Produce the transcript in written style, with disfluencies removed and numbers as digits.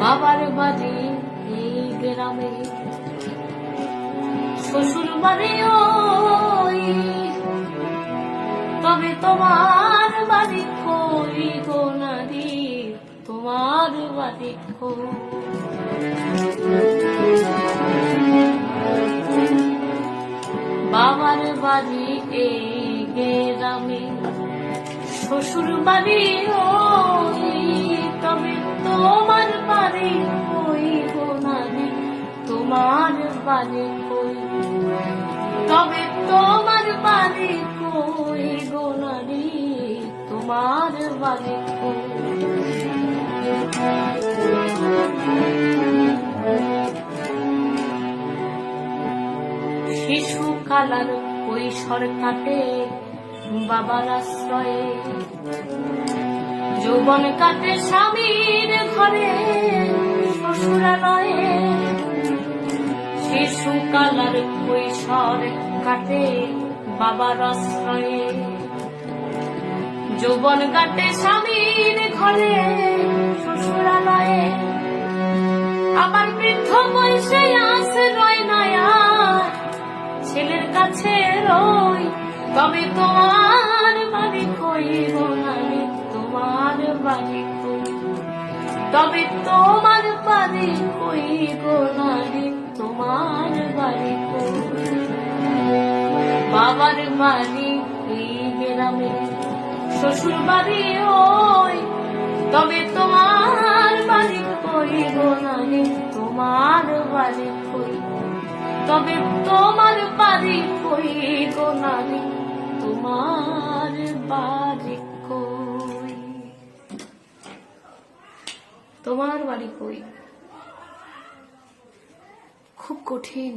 বাবার বাড়ি এই গ্রামে, শ্বশুর বাড়ি ওই, তবে তোমার বাড়ি কই গো নারী, তোমার বাড়ি কই? বাবার বাড়ি এই গ্রামে, শ্বশুর বাড়ি ওই, তবে তোমার বাড়ি কই গো নারী, তোমার বাড়ি কই? তবে তোমার বাড়ি কই গো নারী, তোমার বাড়ি কই? শিশুকালার কৈশোর কাটে বাবার আশ্রয়ে, যৌবন কাটে স্বামীর ঘরে শ্বশুরালয়ে। শিশুকালার কৈশোর কাটে বাবার আশ্রয়ে, যৌবন কাটে স্বামীর ঘরে শ্বশুরালয়ে। আবার বৃদ্ধ বয়সে আশ্রয় নয়া ছেলের কাছে রই, তবে তোমার বাড়ি কই গো নারী, তোমার বাড়ি কই? তবে তোমার বাড়ি কই গো নারী, তোমার বাড়ি কই? বাবার বাড়ি এই গ্রামে, শ্বশুর বাড়ি ওই, তবে তোমার বাড়ি কই গো নারী, তোমার বাড়ি কই? তবে তোমার বাড়ি কই গো নারী, তোমার বাড়ি কই? তোমার বাড়ি কই? খুব কঠিন।